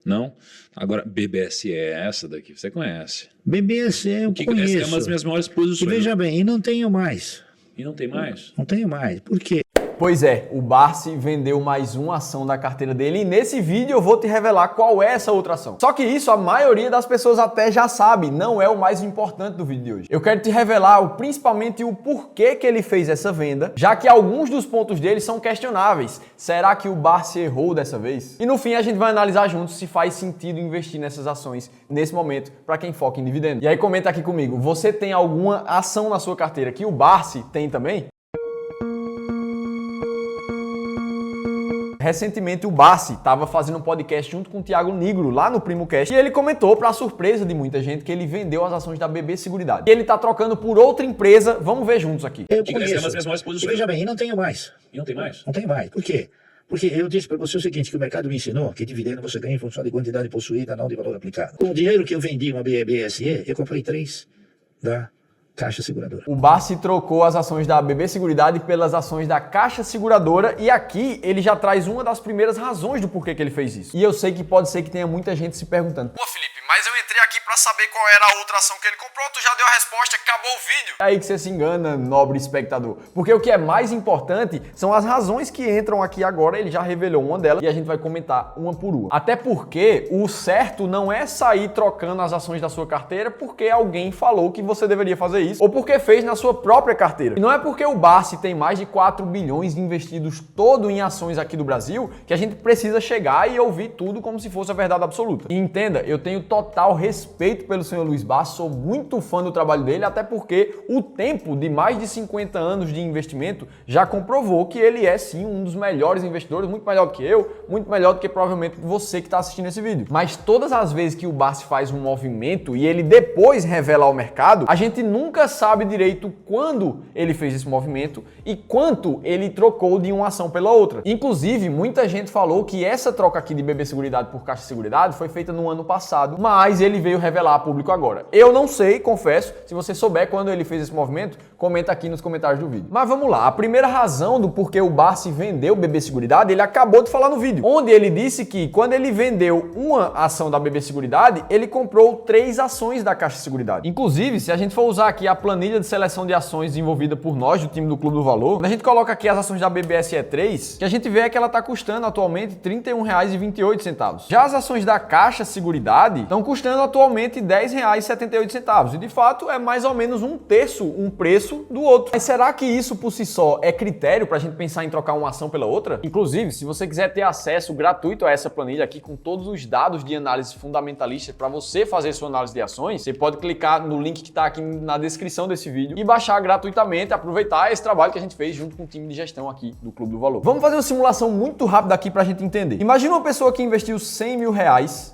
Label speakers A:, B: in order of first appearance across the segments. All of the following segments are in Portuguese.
A: Não? Agora, BBSE, essa daqui você conhece.
B: BBSE eu conheço.
A: Essa é uma das minhas maiores
B: E
A: posições.
B: veja bem, e não tenho mais.
A: E não tem mais?
B: Não tenho mais. Por quê?
C: Pois é, o Barsi vendeu mais uma ação da carteira dele e nesse vídeo eu vou te revelar qual é essa outra ação. Só que isso a maioria das pessoas até já sabe, não é o mais importante do vídeo de hoje. Eu quero te revelar principalmente o porquê que ele fez essa venda, já que alguns dos pontos dele são questionáveis. Será que o Barsi errou dessa vez? E no fim a gente vai analisar juntos se faz sentido investir nessas ações nesse momento para quem foca em dividendo. E aí comenta aqui comigo, você tem alguma ação na sua carteira que o Barsi tem também? Recentemente o Barsi estava fazendo um podcast junto com o Thiago Nigro lá no PrimoCast e ele comentou, para surpresa de muita gente, que ele vendeu as ações da BB Seguridade. E ele está trocando por outra empresa, vamos ver juntos aqui.
B: Eu
A: Essa é uma
B: conheço.
A: das minhas maiores
B: E
A: posições.
B: veja bem, e não tenho mais.
A: E não tem mais?
B: Não tenho mais. Por quê? Porque eu disse para você o seguinte, que o mercado me ensinou que dividendo você ganha em função de quantidade possuída, não de valor aplicado. Com o dinheiro que eu vendi uma BBSE, eu comprei 3 da Caixa Seguradora.
C: O Barsi trocou as ações da BB Seguridade pelas ações da Caixa Seguradora e aqui ele já traz uma das primeiras razões do porquê que ele fez isso. E eu sei que pode ser que tenha muita gente se perguntando:
D: Pô, Felipe, mas eu entrei aqui pra saber qual era a outra ação que ele comprou, tu já deu a resposta, acabou o vídeo.
C: é aí que você se engana, nobre espectador. Porque o que é mais importante são as razões que entram aqui agora, ele já revelou uma delas e a gente vai comentar uma por uma. Até porque o certo não é sair trocando as ações da sua carteira porque alguém falou que você deveria fazer isso ou porque fez na sua própria carteira. E não é porque o Barsi tem mais de 4 bilhões investidos todo em ações aqui do Brasil que a gente precisa chegar e ouvir tudo como se fosse a verdade absoluta. E entenda, eu tenho total respeito pelo senhor Luiz Barsi, sou muito fã do trabalho dele, até porque o tempo de mais de 50 anos de investimento já comprovou que ele é sim um dos melhores investidores, muito melhor do que eu, muito melhor do que provavelmente você que está assistindo esse vídeo. Mas todas as vezes que o Barsi faz um movimento e ele depois revela ao mercado, a gente nunca sabe direito quando ele fez esse movimento e quanto ele trocou de uma ação pela outra. Inclusive, muita gente falou que essa troca aqui de BB Seguridade por Caixa Seguridade foi feita no ano passado, mas ele veio revelar a público agora. Eu não sei, confesso, se você souber quando ele fez esse movimento, comenta aqui nos comentários do vídeo. Mas vamos lá, a primeira razão do porquê o Barsi vendeu BB Seguridade, ele acabou de falar no vídeo, onde ele disse que quando ele vendeu uma ação da BB Seguridade, ele comprou 3 ações da Caixa Seguridade. Inclusive, se a gente for usar aqui a planilha de seleção de ações desenvolvida por nós, do time do Clube do Valor, quando a gente coloca aqui as ações da BBSE 3, que a gente vê é que ela está custando atualmente R$ 31,28. Já as ações da Caixa Seguridade estão custando atualmente R$ 10,78. E de fato é mais ou menos um terço um preço do outro. Mas será que isso por si só é critério para a gente pensar em trocar uma ação pela outra? Inclusive, se você quiser ter acesso gratuito a essa planilha aqui com todos os dados de análise fundamentalista para você fazer sua análise de ações, você pode clicar no link que está aqui na descrição desse vídeo e baixar gratuitamente, aproveitar esse trabalho que a gente fez junto com o time de gestão aqui do Clube do Valor. Vamos fazer uma simulação muito rápida aqui para a gente entender. Imagina uma pessoa que investiu R$100 mil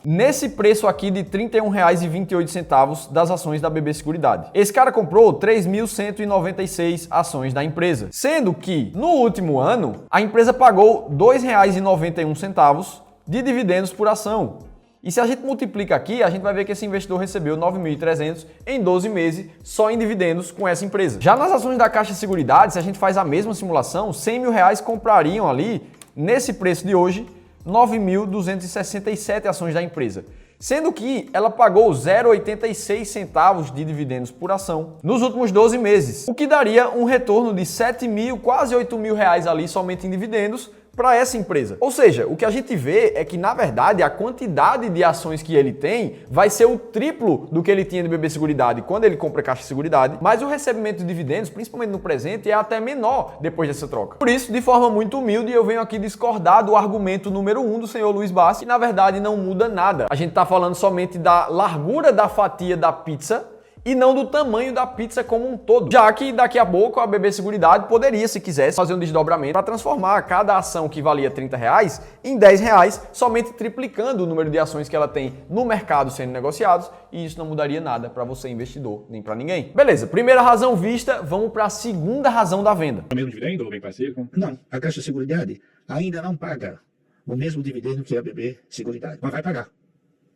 C: nesse preço aqui de R$ 31,28 das ações da BB Seguridade. Esse cara comprou 3.196 ações da empresa, sendo que no último ano a empresa pagou R$ 2,91 de dividendos por ação. E se a gente multiplica aqui, a gente vai ver que esse investidor recebeu 9.300 em 12 meses só em dividendos com essa empresa. Já nas ações da Caixa Seguridade, se a gente faz a mesma simulação, R$100 mil comprariam ali, nesse preço de hoje, 9.267 ações da empresa. Sendo que ela pagou 0,86 centavos de dividendos por ação nos últimos 12 meses, o que daria um retorno de 7 mil, quase 8 mil reais ali somente em dividendos para essa empresa. Ou seja, o que a gente vê é que, na verdade, a quantidade de ações que ele tem vai ser o triplo do que ele tinha de BB Seguridade quando ele compra a Caixa Seguridade, mas o recebimento de dividendos, principalmente no presente, é até menor depois dessa troca. Por isso, de forma muito humilde, eu venho aqui discordar do argumento número 1 do senhor Luiz Barsi, que na verdade não muda nada. A gente está falando somente da largura da fatia da pizza e não do tamanho da pizza como um todo. Já que daqui a pouco a BB Seguridade poderia, se quisesse, fazer um desdobramento para transformar cada ação que valia R$30 em R$10, somente triplicando o número de ações que ela tem no mercado sendo negociados, e isso não mudaria nada para você investidor, nem para ninguém. Beleza, primeira razão vista, vamos para a segunda razão da venda.
A: O mesmo dividendo ou bem parecido?
B: Não, a Caixa Seguridade ainda não paga o mesmo dividendo que a BB Seguridade, mas vai pagar.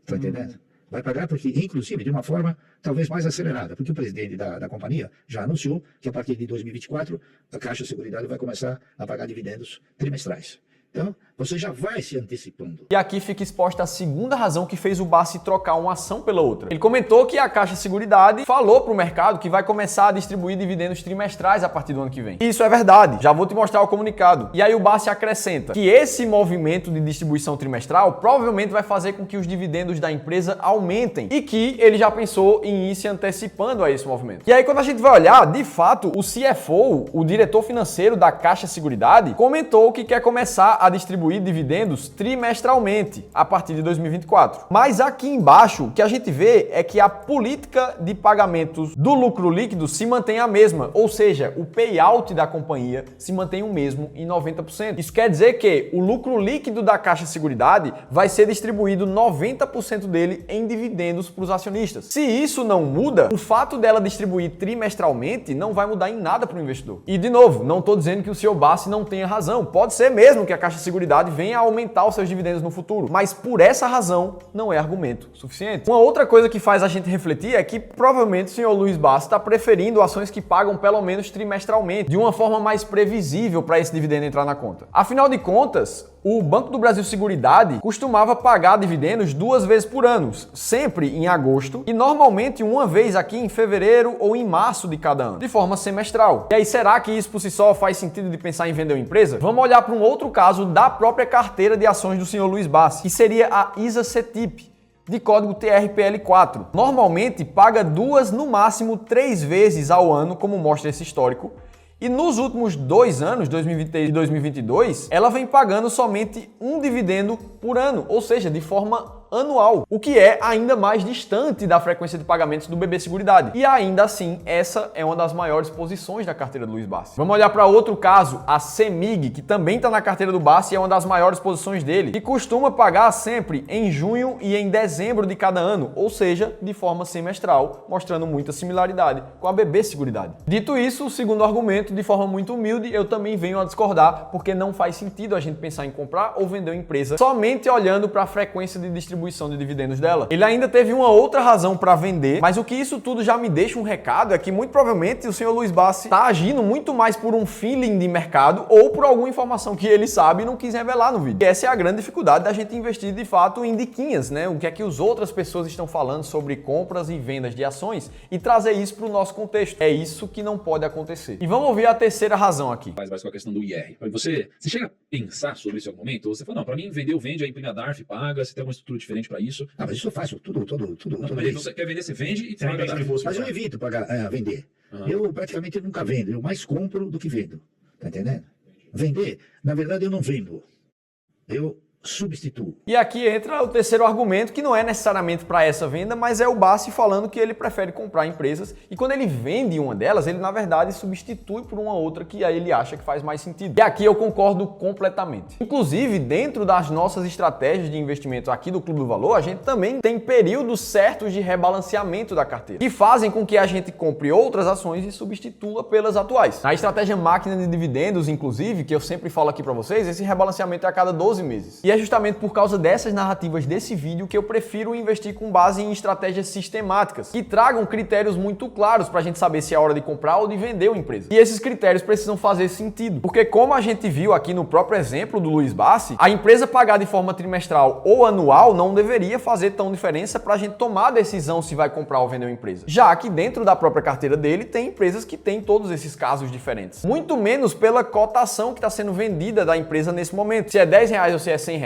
B: Tá entendendo? Vai pagar porque, inclusive, de uma forma talvez mais acelerada, porque o presidente da companhia já anunciou que a partir de 2024 a Caixa Seguridade vai começar a pagar dividendos trimestrais. Então, você já vai se antecipando.
C: E aqui fica exposta a segunda razão que fez o Bassi trocar uma ação pela outra. Ele comentou que a Caixa Seguridade falou para o mercado que vai começar a distribuir dividendos trimestrais a partir do ano que vem. E isso é verdade, já vou te mostrar o comunicado. E aí o Bassi acrescenta que esse movimento de distribuição trimestral provavelmente vai fazer com que os dividendos da empresa aumentem e que ele já pensou em ir se antecipando a esse movimento. E aí quando a gente vai olhar, de fato, o CFO, o diretor financeiro da Caixa Seguridade, comentou que quer começar a distribuir dividendos trimestralmente a partir de 2024. Mas aqui embaixo, o que a gente vê é que a política de pagamentos do lucro líquido se mantém a mesma, ou seja, o payout da companhia se mantém o mesmo em 90%. Isso quer dizer que o lucro líquido da Caixa Seguridade vai ser distribuído 90% dele em dividendos para os acionistas. Se isso não muda, o fato dela distribuir trimestralmente não vai mudar em nada para o investidor. E de novo, não estou dizendo que o Sr. Bassi não tenha razão. Pode ser mesmo que a Caixa Seguridade venha a aumentar os seus dividendos no futuro, mas por essa razão não é argumento suficiente. Uma outra coisa que faz a gente refletir é que provavelmente o senhor Luiz Bassi está preferindo ações que pagam pelo menos trimestralmente, de uma forma mais previsível para esse dividendo entrar na conta. Afinal de contas, o Banco do Brasil Seguridade costumava pagar dividendos 2 vezes por ano, sempre em agosto e normalmente uma vez aqui em fevereiro ou em março de cada ano, de forma semestral. E aí, será que isso por si só faz sentido de pensar em vender uma empresa? Vamos olhar para um outro caso da própria carteira de ações do senhor Luiz Bassi, que seria a ISA-CETIP, de código TRPL4. Normalmente paga 2, no máximo 3 vezes ao ano, como mostra esse histórico. E nos últimos 2 anos, 2023 e 2022, ela vem pagando somente um dividendo por ano, ou seja, de forma anual, o que é ainda mais distante da frequência de pagamentos do BB Seguridade. E ainda assim, essa é uma das maiores posições da carteira do Luiz Bassi. Vamos olhar para outro caso, a CEMIG, que também está na carteira do Bassi e é uma das maiores posições dele, e costuma pagar sempre em junho e em dezembro de cada ano, ou seja, de forma semestral, mostrando muita similaridade com a BB Seguridade. Dito isso, o segundo argumento, de forma muito humilde, eu também venho a discordar, porque não faz sentido a gente pensar em comprar ou vender uma empresa somente olhando para a frequência de distribuição de dividendos dela. Ele ainda teve uma outra razão para vender, mas o que isso tudo já me deixa um recado é que muito provavelmente o senhor Luiz Bassi está agindo muito mais por um feeling de mercado ou por alguma informação que ele sabe e não quis revelar no vídeo. E essa é a grande dificuldade da gente investir de fato em diquinhas, né? O que é que as outras pessoas estão falando sobre compras e vendas de ações e trazer isso para o nosso contexto. É isso que não pode acontecer. E vamos ouvir a terceira razão aqui.
A: Mas com a questão do IR. Você chega a pensar sobre isso em algum momento? Ou você fala, não, para mim vender, vende, aí imprime a DARF, paga, você tem uma estrutura diferente para isso.
B: Ah, mas isso eu faço tudo
A: Não,
B: todo
A: mas
B: mês.
A: você quer vender, você vende e paga
B: Mas
A: a DARF.
B: eu evito vender.
A: Aham.
B: Eu praticamente nunca vendo. Eu mais compro do que vendo. Tá entendendo? Vender, na verdade eu não vendo. Eu substituo.
C: E aqui entra o terceiro argumento, que não é necessariamente para essa venda, mas é o Bassi falando que ele prefere comprar empresas e quando ele vende uma delas, ele na verdade substitui por uma outra que aí ele acha que faz mais sentido. E aqui eu concordo completamente. Inclusive, dentro das nossas estratégias de investimento aqui do Clube do Valor, a gente também tem períodos certos de rebalanceamento da carteira, que fazem com que a gente compre outras ações e substitua pelas atuais. Na estratégia máquina de dividendos, inclusive, que eu sempre falo aqui para vocês, esse rebalanceamento é a cada 12 meses. E é justamente por causa dessas narrativas desse vídeo que eu prefiro investir com base em estratégias sistemáticas, que tragam critérios muito claros para a gente saber se é hora de comprar ou de vender uma empresa. E esses critérios precisam fazer sentido, porque como a gente viu aqui no próprio exemplo do Luiz Bassi, a empresa pagar de forma trimestral ou anual não deveria fazer tão diferença para a gente tomar a decisão se vai comprar ou vender uma empresa, já que dentro da própria carteira dele tem empresas que têm todos esses casos diferentes. Muito menos pela cotação que está sendo vendida da empresa nesse momento. Se é R$10 ou se é R$100,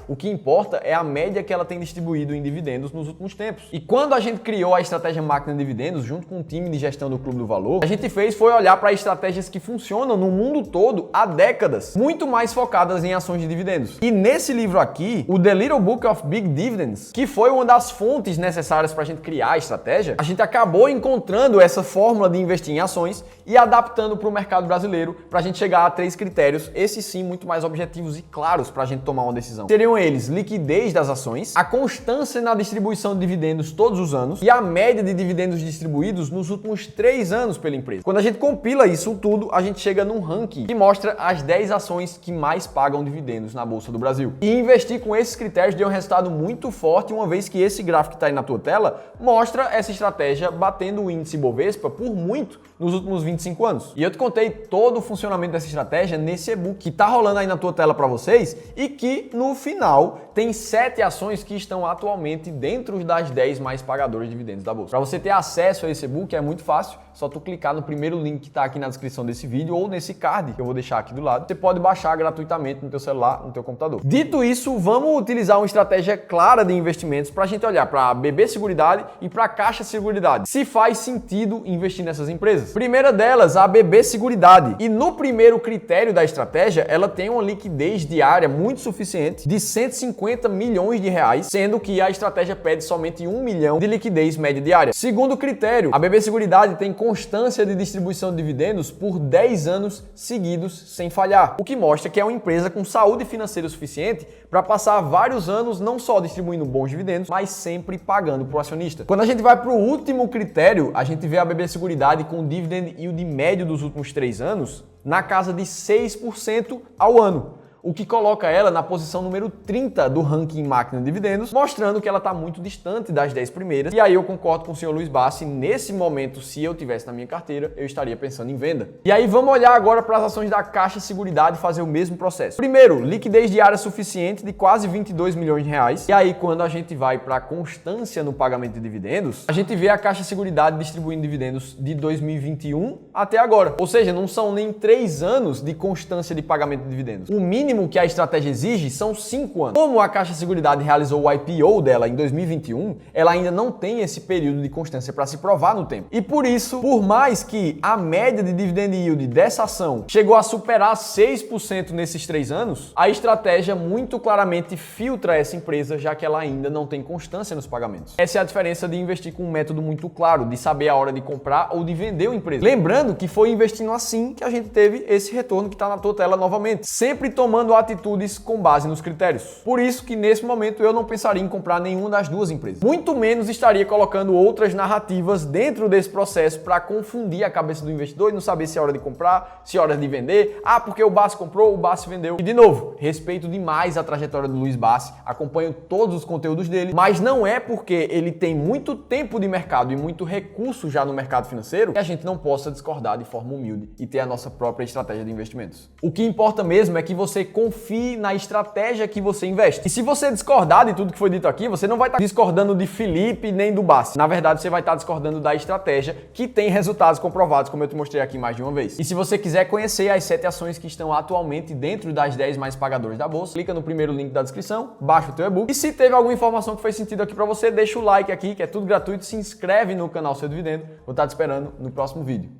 C: o que importa é a média que ela tem distribuído em dividendos nos últimos tempos. E quando a gente criou a estratégia máquina de dividendos, junto com o time de gestão do Clube do Valor, a gente foi olhar para estratégias que funcionam no mundo todo há décadas, muito mais focadas em ações de dividendos. E nesse livro aqui, o The Little Book of Big Dividends, que foi uma das fontes necessárias para a gente criar a estratégia, a gente acabou encontrando essa fórmula de investir em ações e adaptando para o mercado brasileiro para a gente chegar a 3 critérios, esses sim muito mais objetivos e claros para a gente tomar uma decisão. Seriam eles liquidez das ações, a constância na distribuição de dividendos todos os anos e a média de dividendos distribuídos nos últimos 3 anos pela empresa. Quando a gente compila isso tudo, a gente chega num ranking que mostra as 10 ações que mais pagam dividendos na Bolsa do Brasil. E investir com esses critérios deu um resultado muito forte, uma vez que esse gráfico que está aí na tua tela mostra essa estratégia batendo o índice Bovespa por muito nos últimos 25 anos. E eu te contei todo o funcionamento dessa estratégia nesse e-book que está rolando aí na tua tela para vocês e que no final tem 7 ações que estão atualmente dentro das 10 mais pagadoras de dividendos da Bolsa. Para você ter acesso a esse e-book é muito fácil, só tu clicar no primeiro link que está aqui na descrição desse vídeo ou nesse card que eu vou deixar aqui do lado. Você pode baixar gratuitamente no teu celular, no teu computador. Dito isso, vamos utilizar uma estratégia clara de investimentos para a gente olhar para a BB Seguridade e para a Caixa Seguridade. Se faz sentido investir nessas empresas. Primeira delas, a BB Seguridade. E no primeiro critério da estratégia, ela tem uma liquidez diária muito suficiente de 150 milhões de reais, sendo que a estratégia pede somente 1 milhão de liquidez média diária. Segundo critério, a BB Seguridade tem constância de distribuição de dividendos por 10 anos seguidos sem falhar, o que mostra que é uma empresa com saúde financeira suficiente para passar vários anos não só distribuindo bons dividendos, mas sempre pagando para o acionista. Quando a gente vai para o último critério, a gente vê a BB Seguridade com dividend yield médio dos últimos 3 anos na casa de 6% ao ano, o que coloca ela na posição número 30 do ranking máquina de dividendos, mostrando que ela está muito distante das 10 primeiras. E aí eu concordo com o senhor Luiz Bassi, nesse momento, se eu tivesse na minha carteira, eu estaria pensando em venda. E aí vamos olhar agora para as ações da Caixa Seguridade e fazer o mesmo processo. Primeiro, liquidez diária suficiente de quase 22 milhões de reais. E aí quando a gente vai para a constância no pagamento de dividendos, a gente vê a Caixa Seguridade distribuindo dividendos de 2021 até agora. Ou seja, não são nem 3 anos de constância de pagamento de dividendos. O mínimo que a estratégia exige são 5 anos. Como a Caixa Seguridade realizou o IPO dela em 2021, ela ainda não tem esse período de constância para se provar no tempo. E por isso, por mais que a média de dividend yield dessa ação chegou a superar 6% nesses 3 anos, a estratégia muito claramente filtra essa empresa, já que ela ainda não tem constância nos pagamentos. Essa é a diferença de investir com um método muito claro, de saber a hora de comprar ou de vender uma empresa. Lembrando que foi investindo assim que a gente teve esse retorno que está na tua tela novamente, sempre tomando atitudes com base nos critérios. Por isso que nesse momento eu não pensaria em comprar nenhuma das duas empresas. Muito menos estaria colocando outras narrativas dentro desse processo para confundir a cabeça do investidor e não saber se é hora de comprar, se é hora de vender. Ah, porque o Bassi comprou, o Bassi vendeu. E de novo, respeito demais a trajetória do Luiz Bassi, acompanho todos os conteúdos dele, mas não é porque ele tem muito tempo de mercado e muito recurso já no mercado financeiro que a gente não possa discordar de forma humilde e ter a nossa própria estratégia de investimentos. O que importa mesmo é que você confie na estratégia que você investe. E se você discordar de tudo que foi dito aqui, você não vai estar discordando de Felipe nem do Bassi. Na verdade, você vai estar discordando da estratégia que tem resultados comprovados, como eu te mostrei aqui mais de uma vez. E se você quiser conhecer as 7 ações que estão atualmente dentro das 10 mais pagadoras da Bolsa, clica no primeiro link da descrição, baixa o teu e-book. E se teve alguma informação que fez sentido aqui para você, deixa o like aqui, que é tudo gratuito, se inscreve no canal Seu Dividendo. Vou estar te esperando no próximo vídeo.